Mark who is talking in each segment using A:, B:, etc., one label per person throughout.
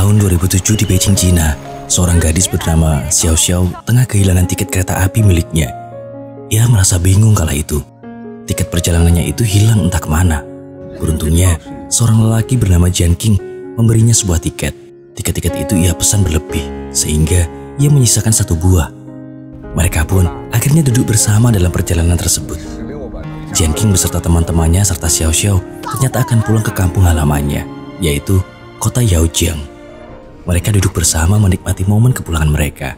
A: Tahun 2007 di Beijing, Cina, seorang gadis bernama Xiao Xiao tengah kehilangan tiket kereta api miliknya. Ia merasa bingung kala itu. Tiket perjalanannya itu hilang entah kemana. Beruntungnya, seorang lelaki bernama Jian Qing memberinya sebuah tiket. Tiket-tiket itu ia pesan berlebih, sehingga ia menyisakan satu buah. Mereka pun akhirnya duduk bersama dalam perjalanan tersebut. Jian Qing beserta teman-temannya serta Xiao Xiao ternyata akan pulang ke kampung halamannya, yaitu kota Yaojiang. Mereka duduk bersama menikmati momen kepulangan mereka.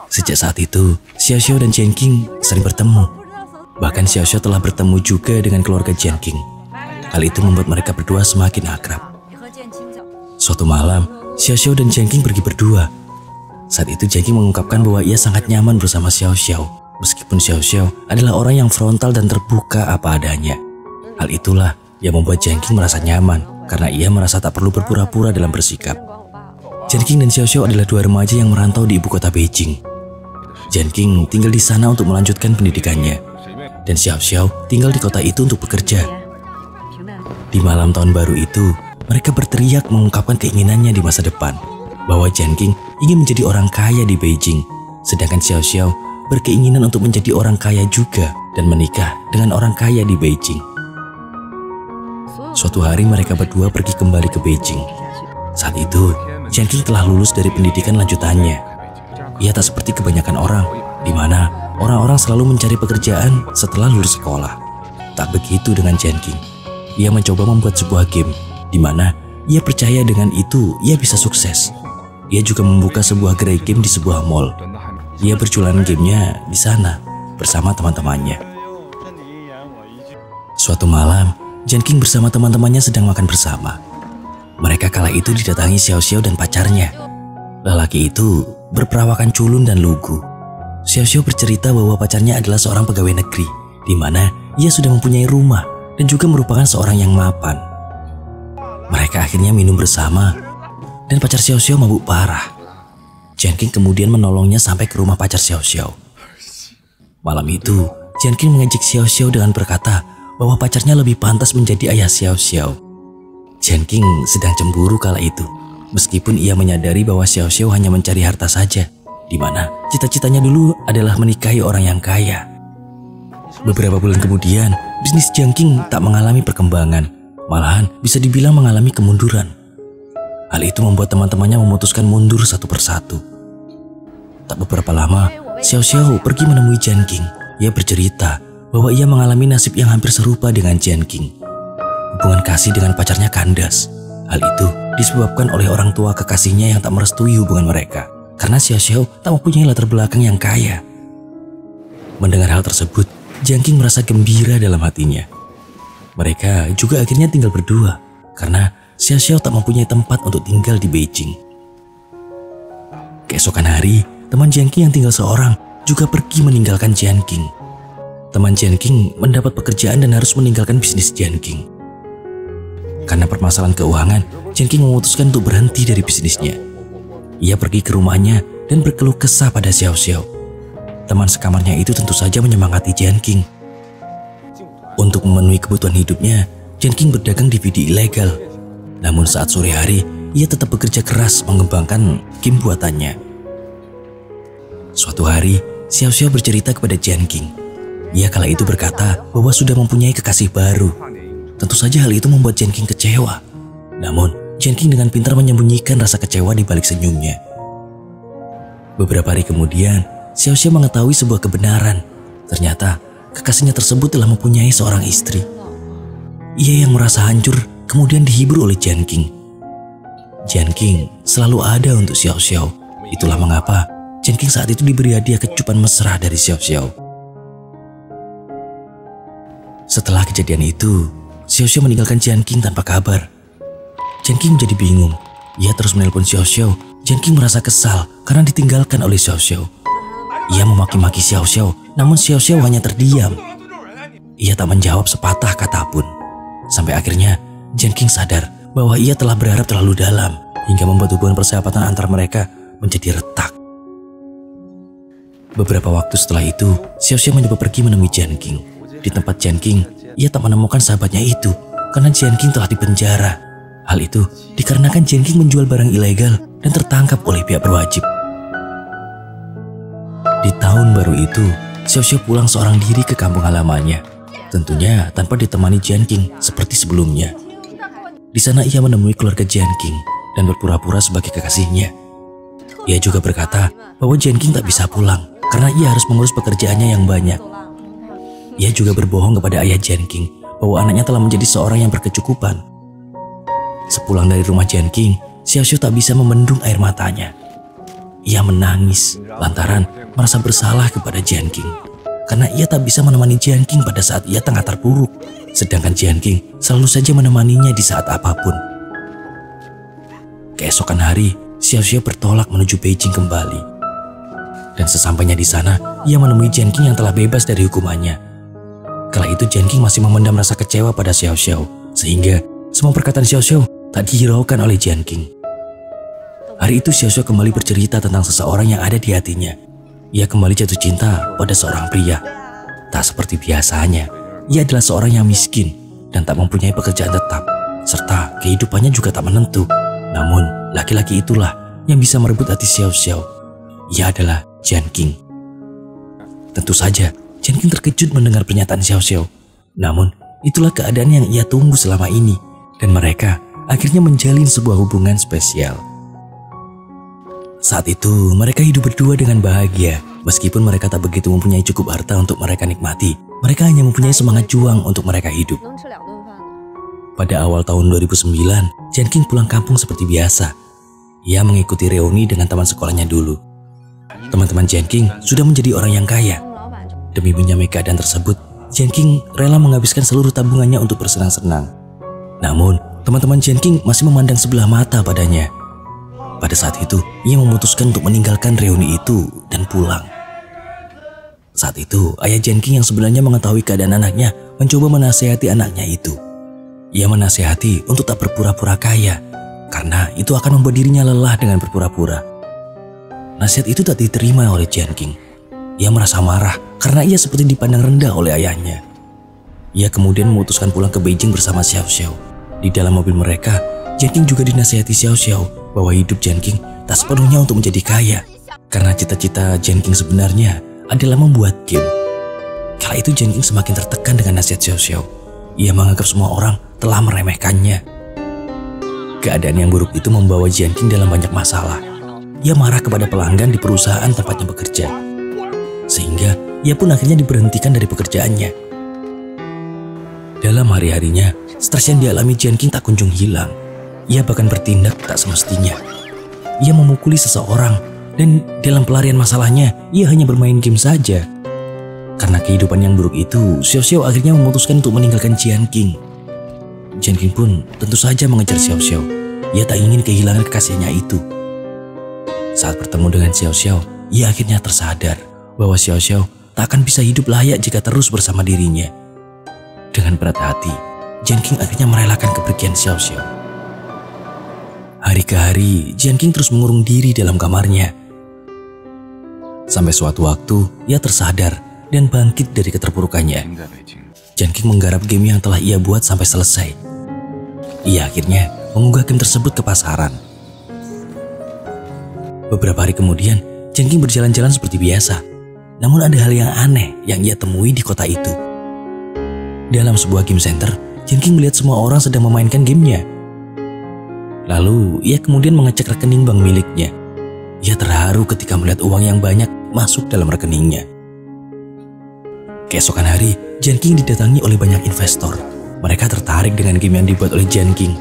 A: Sejak saat itu, Xiao Xiao dan Jian Qing sering bertemu. Bahkan Xiao Xiao telah bertemu juga dengan keluarga Jian Qing. Hal itu membuat mereka berdua semakin akrab. Suatu malam, Xiao Xiao dan Jian Qing pergi berdua. Saat itu Jian Qing mengungkapkan bahwa ia sangat nyaman bersama Xiao Xiao. Meskipun Xiao Xiao adalah orang yang frontal dan terbuka apa adanya. Hal itulah yang membuat Jian Qing merasa nyaman, karena ia merasa tak perlu berpura-pura dalam bersikap. Jian Qing dan Xiao Xiao adalah dua remaja yang merantau di ibu kota Beijing. Jian Qing tinggal di sana untuk melanjutkan pendidikannya, dan Xiao Xiao tinggal di kota itu untuk bekerja. Di malam tahun baru itu, mereka berteriak mengungkapkan keinginannya di masa depan, bahwa Jian Qing ingin menjadi orang kaya di Beijing, sedangkan Xiao Xiao berkeinginan untuk menjadi orang kaya juga dan menikah dengan orang kaya di Beijing. Suatu hari mereka berdua pergi kembali ke Beijing. Saat itu, Jian Qing telah lulus dari pendidikan lanjutannya. Ia tak seperti kebanyakan orang, di mana orang-orang selalu mencari pekerjaan setelah lulus sekolah. Tak begitu dengan Jian Qing. Ia mencoba membuat sebuah game, di mana ia percaya dengan itu ia bisa sukses. Ia juga membuka sebuah gerai game di sebuah mall. Ia berjualan gamenya di sana bersama teman-temannya. Suatu malam, Jian Qing bersama teman-temannya sedang makan bersama. Mereka kala itu didatangi Xiao Xiao dan pacarnya. Lelaki itu berperawakan culun dan lugu. Xiao Xiao bercerita bahwa pacarnya adalah seorang pegawai negeri, di mana ia sudah mempunyai rumah dan juga merupakan seorang yang mapan. Mereka akhirnya minum bersama, dan pacar Xiao Xiao mabuk parah. Jian Qing kemudian menolongnya sampai ke rumah pacar Xiao Xiao. Malam itu, Jian Qing mengejek Xiao Xiao dengan berkata bahwa pacarnya lebih pantas menjadi ayah Xiao Xiao. Jian Qing sedang cemburu kala itu, meskipun ia menyadari bahwa Xiao Xiao hanya mencari harta saja, di mana cita-citanya dulu adalah menikahi orang yang kaya. Beberapa bulan kemudian, bisnis Jian Qing tak mengalami perkembangan, malahan bisa dibilang mengalami kemunduran. Hal itu membuat teman-temannya memutuskan mundur satu persatu. Tak beberapa lama, Xiao Xiao pergi menemui Jian Qing. Ia bercerita bahwa ia mengalami nasib yang hampir serupa dengan Jian Qing. Hubungan kasih dengan pacarnya kandas. Hal itu disebabkan oleh orang tua kekasihnya yang tak merestui hubungan mereka, karena Xiao Xiao tak mempunyai latar belakang yang kaya. Mendengar hal tersebut, Jian Qing merasa gembira dalam hatinya. Mereka juga akhirnya tinggal berdua, karena Xiao Xiao tak mempunyai tempat untuk tinggal di Beijing. Keesokan hari, teman Jian Qing yang tinggal seorang juga pergi meninggalkan Jian Qing. Teman Jian Qing mendapat pekerjaan dan harus meninggalkan bisnis Jian Qing. Karena permasalahan keuangan, Jian Qing memutuskan untuk berhenti dari bisnisnya. Ia pergi ke rumahnya dan berkeluh kesah pada Xiao Xiao. Teman sekamarnya itu tentu saja menyemangati Jian Qing. Untuk memenuhi kebutuhan hidupnya, Jian Qing berdagang DVD ilegal. Namun saat sore hari, ia tetap bekerja keras mengembangkan game buatannya. Suatu hari, Xiao Xiao bercerita kepada Jian Qing. Ia kala itu berkata bahwa sudah mempunyai kekasih baru. Tentu saja hal itu membuat Jian Qing kecewa. Namun, Jian Qing dengan pintar menyembunyikan rasa kecewa di balik senyumnya. Beberapa hari kemudian, Xiao Xiao mengetahui sebuah kebenaran. Ternyata, kekasihnya tersebut telah mempunyai seorang istri. Ia yang merasa hancur kemudian dihibur oleh Jian Qing. Jian Qing selalu ada untuk Xiao Xiao. Itulah mengapa Jian Qing saat itu diberi hadiah kecupan mesra dari Xiao Xiao. Setelah kejadian itu, Xiao Xiao meninggalkan Jian Qing tanpa kabar. Jian Qing menjadi bingung. Ia terus menelpon Xiao Xiao. Jian Qing merasa kesal karena ditinggalkan oleh Xiao Xiao. Ia memaki-maki Xiao Xiao, namun Xiao Xiao hanya terdiam. Ia tak menjawab sepatah kata pun. Sampai akhirnya Jian Qing sadar bahwa ia telah berharap terlalu dalam hingga membuat hubungan persahabatan antar mereka menjadi retak. Beberapa waktu setelah itu, Xiao Xiao mencoba pergi menemui Jian Qing. Di tempat Jian King, ia tak menemukan sahabatnya itu karena Jian King telah dipenjara. Hal itu dikarenakan Jian King menjual barang ilegal dan tertangkap oleh pihak berwajib. Di tahun baru itu, Xiao Xiao pulang seorang diri ke kampung halamannya. Tentunya tanpa ditemani Jian King seperti sebelumnya. Di sana ia menemui keluarga Jian King dan berpura-pura sebagai kekasihnya. Ia juga berkata bahwa Jian King tak bisa pulang karena ia harus mengurus pekerjaannya yang banyak. Ia juga berbohong kepada ayah Jian King bahwa anaknya telah menjadi seorang yang berkecukupan. Sepulang dari rumah Jian King, Xiao Xiao tak bisa membendung air matanya. Ia menangis lantaran merasa bersalah kepada Jian King karena ia tak bisa menemani Jian King pada saat ia tengah terpuruk, sedangkan Jian King selalu saja menemaninya di saat apapun. Keesokan hari, Xiao Xiao bertolak menuju Beijing kembali. Dan sesampainya di sana, ia menemui Jian King yang telah bebas dari hukumannya. Kala itu Jian King masih memendam rasa kecewa pada Xiao Xiao, sehingga semua perkataan Xiao Xiao tak dihiraukan oleh Jian King. Hari itu Xiao Xiao kembali bercerita tentang seseorang yang ada di hatinya. Ia kembali jatuh cinta pada seorang pria. Tak seperti biasanya, ia adalah seorang yang miskin dan tak mempunyai pekerjaan tetap, serta kehidupannya juga tak menentu. Namun, laki-laki itulah yang bisa merebut hati Xiao Xiao. Ia adalah Jian King. Tentu saja, Jian King terkejut mendengar pernyataan Xiao Xiao. Namun, itulah keadaan yang ia tunggu selama ini, dan mereka akhirnya menjalin sebuah hubungan spesial. Saat itu, mereka hidup berdua dengan bahagia. Meskipun mereka tak begitu mempunyai cukup harta untuk mereka nikmati, mereka hanya mempunyai semangat juang untuk mereka hidup. Pada awal tahun 2009, Jian King pulang kampung seperti biasa. Ia mengikuti reuni dengan teman sekolahnya dulu. Teman-teman Jian King sudah menjadi orang yang kaya. Demi menyamai keadaan tersebut, Jian King rela menghabiskan seluruh tabungannya untuk bersenang-senang. Namun, teman-teman Jian King masih memandang sebelah mata padanya. Pada saat itu, ia memutuskan untuk meninggalkan reuni itu dan pulang. Saat itu, ayah Jian King yang sebenarnya mengetahui keadaan anaknya mencoba menasihati anaknya itu. Ia menasihati untuk tak berpura-pura kaya, karena itu akan membuat dirinya lelah dengan berpura-pura. Nasihat itu tak diterima oleh Jian King. Ia merasa marah karena ia seperti dipandang rendah oleh ayahnya. Ia kemudian memutuskan pulang ke Beijing bersama Xiao Xiao. Di dalam mobil mereka, Jian King juga dinasihati Xiao Xiao bahwa hidup Jian King tak sepenuhnya untuk menjadi kaya, karena cita-cita Jian King sebenarnya adalah membuat game. Kala itu Jian King semakin tertekan dengan nasihat Xiao Xiao. Ia menganggap semua orang telah meremehkannya. Keadaan yang buruk itu membawa Jian King dalam banyak masalah. Ia marah kepada pelanggan di perusahaan tempatnya bekerja, sehingga ia pun akhirnya diberhentikan dari pekerjaannya. Dalam hari-harinya, stres yang dialami Jian King tak kunjung hilang. Ia bahkan bertindak tak semestinya. Ia memukuli seseorang, dan dalam pelarian masalahnya, ia hanya bermain game saja. Karena kehidupan yang buruk itu, Xiao Xiao akhirnya memutuskan untuk meninggalkan Jian King. Jian King pun tentu saja mengejar Xiao Xiao. Ia tak ingin kehilangan kekasihnya itu. Saat bertemu dengan Xiao Xiao, ia akhirnya tersadar bahwa Xiao Xiao tak akan bisa hidup layak jika terus bersama dirinya. Dengan berat hati, Jian King akhirnya merelakan kepergian Xiao Xiao. Hari ke hari, Jian King terus mengurung diri dalam kamarnya. Sampai suatu waktu, ia tersadar dan bangkit dari keterpurukannya. Jian King menggarap game yang telah ia buat sampai selesai. Ia akhirnya mengunggah game tersebut ke pasaran. Beberapa hari kemudian, Jian King berjalan-jalan seperti biasa. Namun ada hal yang aneh yang ia temui di kota itu. Dalam sebuah game center, Jian King melihat semua orang sedang memainkan gamenya. Lalu, ia kemudian mengecek rekening bank miliknya. Ia terharu ketika melihat uang yang banyak masuk dalam rekeningnya. Keesokan hari, Jian King didatangi oleh banyak investor. Mereka tertarik dengan game yang dibuat oleh Jian King.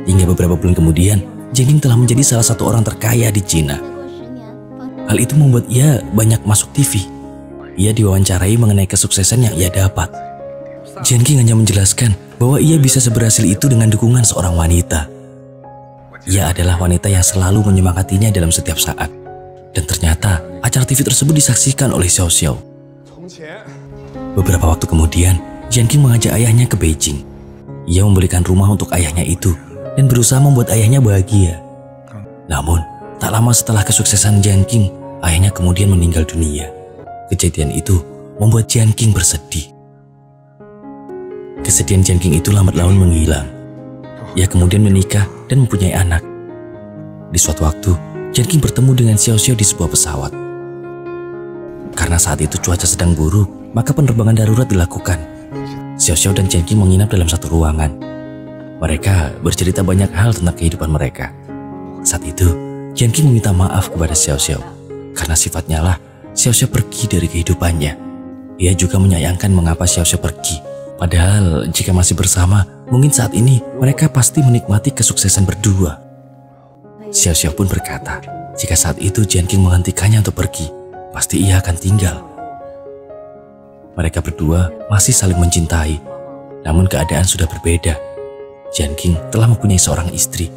A: Hingga beberapa bulan kemudian, Jian King telah menjadi salah satu orang terkaya di Cina. Hal itu membuat ia banyak masuk TV. Ia diwawancarai mengenai kesuksesan yang ia dapat. Jian King hanya menjelaskan bahwa ia bisa seberhasil itu dengan dukungan seorang wanita. Ia adalah wanita yang selalu menyemangatinya dalam setiap saat. Dan ternyata acara TV tersebut disaksikan oleh Xiao Xiao. Beberapa waktu kemudian, Jian King mengajak ayahnya ke Beijing. Ia membelikan rumah untuk ayahnya itu dan berusaha membuat ayahnya bahagia. Namun, tak lama setelah kesuksesan Jian King, ayahnya kemudian meninggal dunia. Kejadian itu membuat Jian King bersedih. Kesedihan Jianqing itu lambat laun menghilang. Ia kemudian menikah dan mempunyai anak. Di suatu waktu, Jianqing bertemu dengan Xiao Xiao di sebuah pesawat. Karena saat itu cuaca sedang buruk, maka penerbangan darurat dilakukan. Xiao Xiao dan Jianqing menginap dalam satu ruangan. Mereka bercerita banyak hal tentang kehidupan mereka. Saat itu, Jianqing meminta maaf kepada Xiao Xiao. Karena sifatnya lah, Xiao Xiao pergi dari kehidupannya. Ia juga menyayangkan mengapa Xiao Xiao pergi. Padahal jika masih bersama, mungkin saat ini mereka pasti menikmati kesuksesan berdua. Xiao Xiao pun berkata, jika saat itu Jianqing menghentikannya untuk pergi, pasti ia akan tinggal. Mereka berdua masih saling mencintai, namun keadaan sudah berbeda. Jianqing telah mempunyai seorang istri.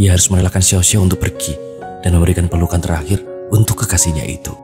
A: Ia harus merelakan Xiao Xiao untuk pergi dan memberikan pelukan terakhir untuk kekasihnya itu.